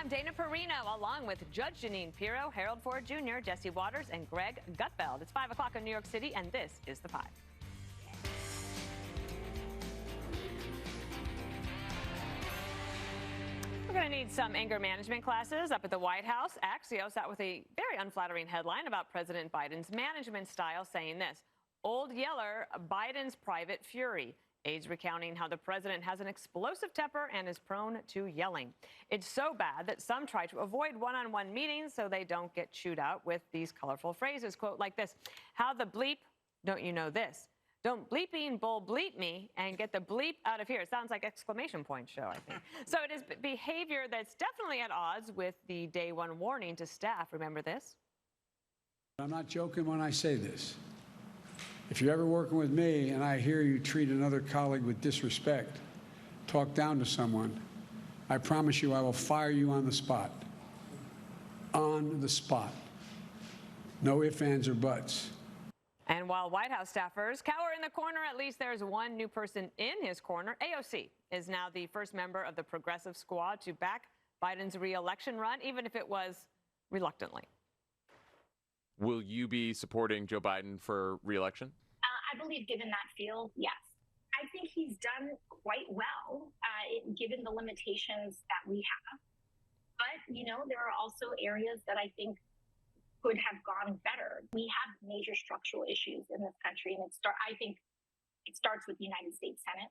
I'm Dana Perino, along with Judge Jeanine Pirro, Harold Ford Jr., Jesse Waters, and Greg Gutfeld. It's 5 o'clock in New York City, and this is The Five. We're going to need some anger management classes up at the White House. Axios out with a very unflattering headline about President Biden's management style, saying this: Old Yeller, Biden's private fury. Aides recounting how the president has an explosive temper and is prone to yelling. It's so bad that some try to avoid one-on-one meetings so they don't get chewed out with these colorful phrases. Quote like this: how the bleep don't you know this? Don't bleeping bull bleep me and get the bleep out of here. It sounds like exclamation point show, I think. So it is behavior that's definitely at odds with the day one warning to staff. Remember this? I'm not joking when I say this. If you're ever working with me and I hear you treat another colleague with disrespect, talk down to someone, I promise you I will fire you on the spot. On the spot. No ifs, ands, or buts. And while White House staffers cower in the corner, at least there's one new person in his corner. AOC is now the first member of the progressive squad to back Biden's re-election run, even if it was reluctantly. Will you be supporting Joe Biden for re-election? I believe given that field, yes. I think he's done quite well, given the limitations that we have. But, you know, there are also areas that I think could have gone better. We have major structural issues in this country, and I think it starts with the United States Senate.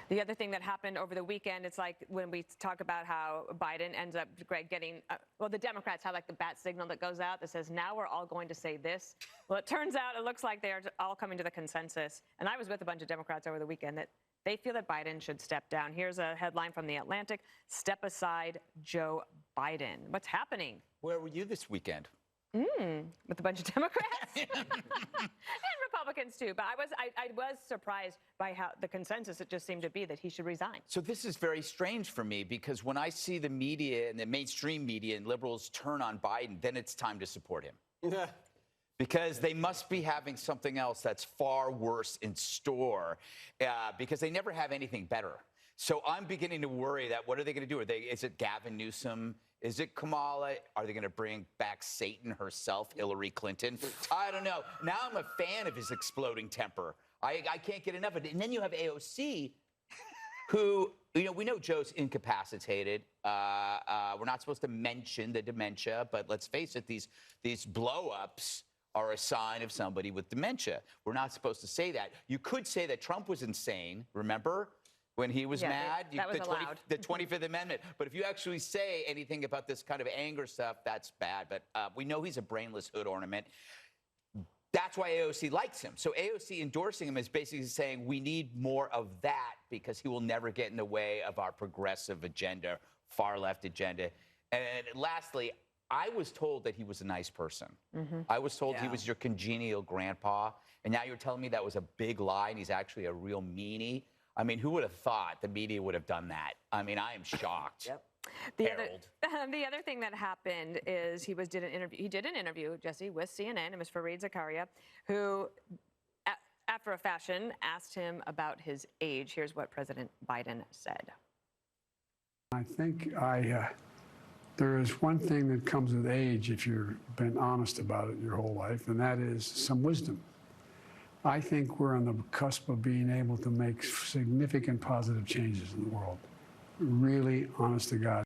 The other thing that happened over the weekend, it's like when we talk about how Biden ends up, Greg, getting, well, the Democrats have like the bat signal that goes out that says, now we're all going to say this. Well, it turns out it looks like they are all coming to the consensus. And I was with a bunch of Democrats over the weekend that they feel that Biden should step down. Here's a headline from The Atlantic: Step aside, Joe Biden. What's happening? Where were you this weekend? With a bunch of Democrats and Republicans too. But I was surprised by how the consensus it just seemed to be that he should resign. So this is very strange for me, because when I see the media and the mainstream media and liberals turn on Biden, then it's time to support him. Yeah. Because they must be having something else that's far worse in store, because they never have anything better. So I'm beginning to worry that what are they going to do? Is it Gavin Newsom? Is it Kamala? Are they going to bring back Satan herself, Hillary Clinton? I don't know. Now I'm a fan of his exploding temper. I can't get enough of it. And then you have AOC, who, you know, we know Joe's incapacitated. We're not supposed to mention the dementia, but let's face it, these blow-ups are a sign of somebody with dementia. We're not supposed to say that. You could say that Trump was insane, remember? When he was mad, that was allowed. The 25th Amendment. But if you actually say anything about this kind of anger stuff, that's bad. But we know he's a brainless hood ornament. That's why AOC likes him. So AOC endorsing him is basically saying we need more of that, because he will never get in the way of our progressive agenda, far left agenda. And lastly, I was told that he was a nice person. I was told he was your congenial grandpa. And now you're telling me that was a big lie and he's actually a real meanie. I mean, who would have thought the media would have done that? I mean, I am shocked. Yep. Harold. The other thing that happened is he did an interview, Jesse, with CNN, and Ms. Fareed Zakaria, who, after a fashion, asked him about his age. Here's what President Biden said. I think there is one thing that comes with age, if you've been honest about it your whole life, and that is some wisdom. I think we're on the cusp of being able to make significant positive changes in the world. Really, honest to God.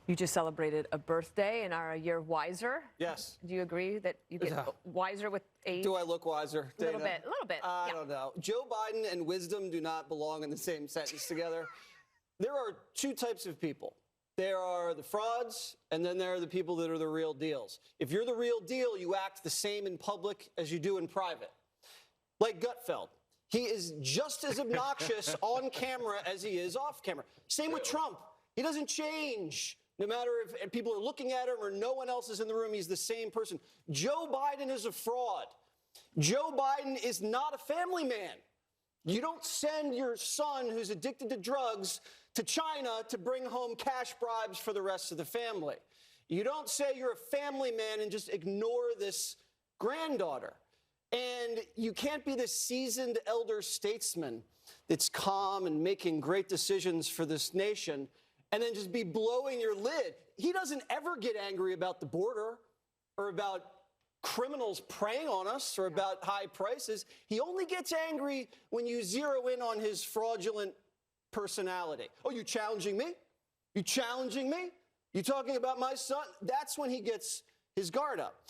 You just celebrated a birthday and are a year wiser. Yes. Do you agree that you get wiser with age? Do I look wiser, Dana? A little bit. I don't know. Joe Biden and wisdom do not belong in the same sentence together. There are two types of people. There are the frauds, and then there are the people that are the real deals. If you're the real deal, you act the same in public as you do in private. Like Gutfeld. He is just as obnoxious on camera as he is off camera. Same with Trump. He doesn't change. No matter if people are looking at him or no one else is in the room, he's the same person. Joe Biden is a fraud. Joe Biden is not a family man. You don't send your son who's addicted to drugs to China to bring home cash bribes for the rest of the family. You don't say you're a family man and just ignore this granddaughter. And you can't be this seasoned elder statesman that's calm and making great decisions for this nation and then just be blowing your lid. he doesn't ever get angry about the border or about criminals preying on us or about high prices. He only gets angry when you zero in on his fraudulent personality. Oh, you challenging me? You challenging me? You talking about my son? That's when he gets his guard up.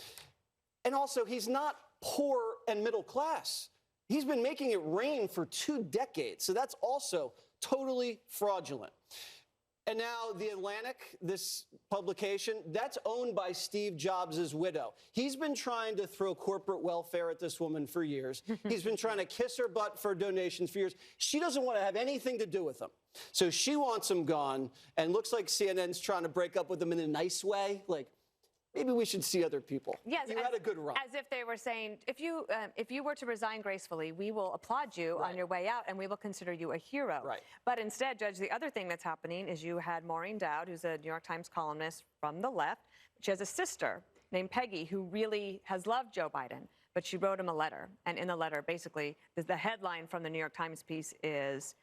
And also, he's not poor and middle class. He's been making it rain for 2 decades. So that's also totally fraudulent. And now The Atlantic, this publication, that's owned by Steve Jobs' widow. He's been trying to throw corporate welfare at this woman for years. He's been trying to kiss her butt for donations for years. She doesn't want to have anything to do with him. So she wants him gone, and looks like CNN's trying to break up with him in a nice way. Like, maybe we should see other people. Yes, you had a good run. As if they were saying, if you were to resign gracefully, we will applaud you on your way out, and we will consider you a hero. Right. But instead, Judge, the other thing that's happening is you had Maureen Dowd, who's a New York Times columnist from the left. She has a sister named Peggy who really has loved Joe Biden, but she wrote him a letter. And in the letter, basically, the headline from the New York Times piece is,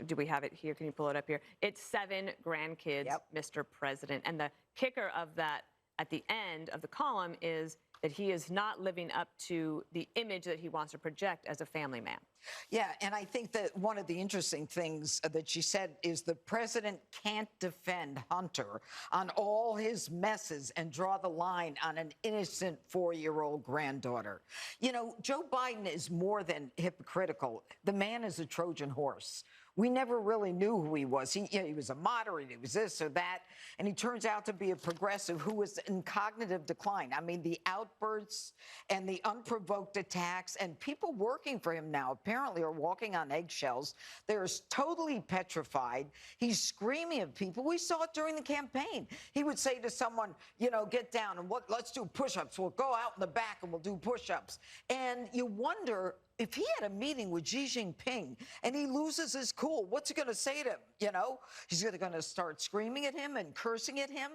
do we have it here? Can you pull it up here? It's 7 grandkids, Mr. President. And the kicker of that at the end of the column is that he is not living up to the image that he wants to project as a family man. Yeah, and I think that one of the interesting things that she said is the president can't defend Hunter on all his messes and draw the line on an innocent 4-year-old granddaughter. You know, Joe Biden is more than hypocritical. The man is a Trojan horse. We never really knew who he was. He was a moderate, he was this or that, and he turns out to be a progressive who was in cognitive decline. I mean, the outbursts and the unprovoked attacks, and people working for him now apparently are walking on eggshells. They're totally petrified. He's screaming at people. We saw it during the campaign. He would say to someone, you know, get down and let's do push-ups. We'll go out in the back and we'll do push-ups. And you wonder, if he had a meeting with Xi Jinping and he loses his cool, what's he going to say to him? You know, he's going to start screaming at him and cursing at him.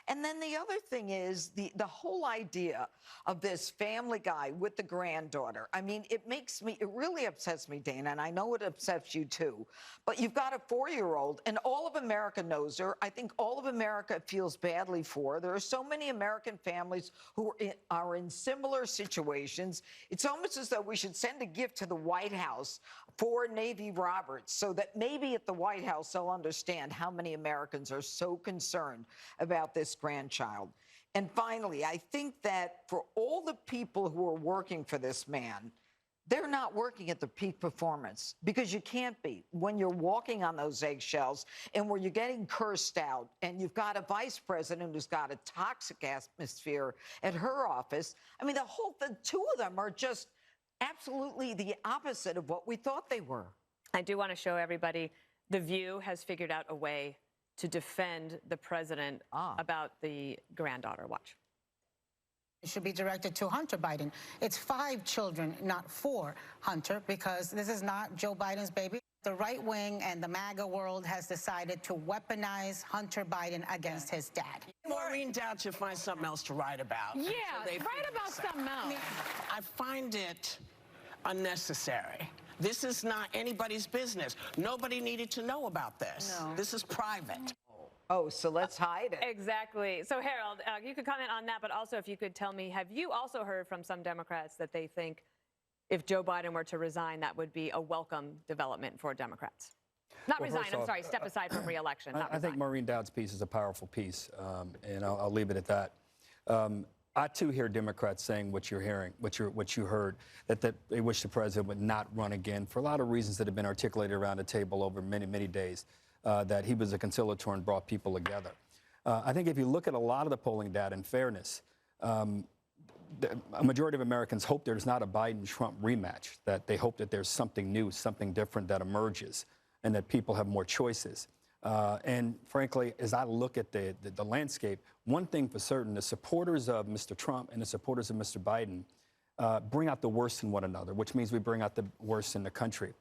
And then the other thing is the whole idea of this family guy with the granddaughter. I mean, it really upsets me, Dana, and I know it upsets you too. But you've got a 4-year-old, and all of America knows her. I think all of America feels badly for her. There are so many American families who are in similar situations. It's almost as though we should send a gift to the White House for Navy Roberts so that maybe at the White House they'll understand how many Americans are so concerned about this grandchild. And finally, I think that for all the people who are working for this man, they're not working at the peak performance, because you can't be when you're walking on those eggshells and where you're getting cursed out and you've got a vice president who's got a toxic atmosphere at her office. I mean, the 2 of them are just absolutely the opposite of what we thought they were. I do want to show everybody The View has figured out a way to defend the president about the granddaughter. Watch. It should be directed to Hunter Biden. It's 5 children, not 4, Hunter, because this is not Joe Biden's baby. The right wing and the MAGA world has decided to weaponize Hunter Biden against his dad. Maureen Dowd should find something else to write about. Yeah, write about something else. I find it unnecessary. This is not anybody's business. Nobody needed to know about this. No. This is private. Oh, so let's hide it. Exactly. So, Harold, you could comment on that, but also if you could tell me, have you also heard from some Democrats that they think if Joe Biden were to resign, that would be a welcome development for Democrats? Not resign, I'm sorry, step aside from re-election, not resign. I think Maureen Dowd's piece is a powerful piece, and I'll leave it at that. I, too, hear Democrats saying what you're hearing, what you heard, that they wish the president would not run again for a lot of reasons that have been articulated around the table over many, many days, that he was a conciliator and brought people together. I think if you look at a lot of the polling data, in fairness, a majority of Americans hope there's not a Biden-Trump rematch, that they hope that there's something new, something different that emerges, and that people have more choices. And frankly, as I look at the landscape, one thing for certain, the supporters of Mr. Trump and the supporters of Mr. Biden bring out the worst in one another, which means we bring out the worst in the country.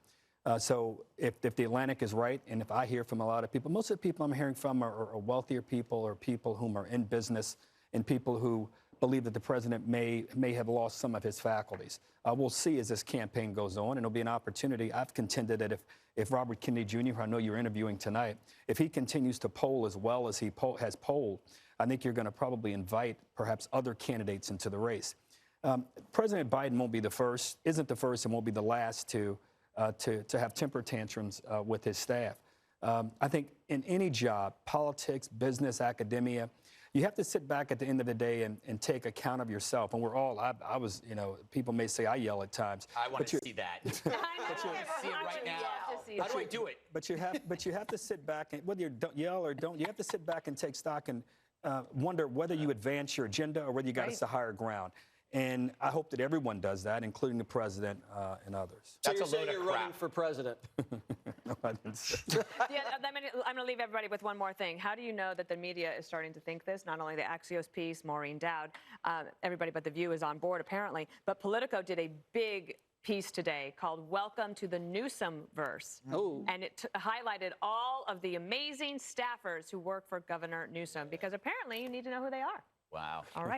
So if the Atlantic is right, and if I hear from a lot of people, most of the people I'm hearing from are wealthier people or people whom are in business and people who believe that the president may have lost some of his faculties. We'll see as this campaign goes on, and it'll be an opportunity. I've contended that if Robert Kennedy Jr., who I know you're interviewing tonight, if he continues to poll as well as he has polled, I think you're going to probably invite perhaps other candidates into the race. President Biden won't be the first, isn't the first, and won't be the last to have temper tantrums with his staff. I think in any job, politics, business, academia, you have to sit back at the end of the day and take account of yourself. And we're all, I was, you know, people may say I yell at times. I want to see that. I know. See it right now. How do I do it? But you have to sit back, and whether you don't yell or don't, you have to sit back and take stock and wonder whether you advance your agenda or whether you got us to higher ground. And I hope that everyone does that, including the president and others. So That's you're a saying load of you're crap. running for president? No, I didn't say. Yeah, I'm going to leave everybody with one more thing. How do you know that the media is starting to think this? Not only the Axios piece, Maureen Dowd, everybody but The View is on board apparently, but Politico did a big piece today called Welcome to the Newsom-verse. Oh. And it highlighted all of the amazing staffers who work for Governor Newsom, because apparently you need to know who they are. Wow. All right.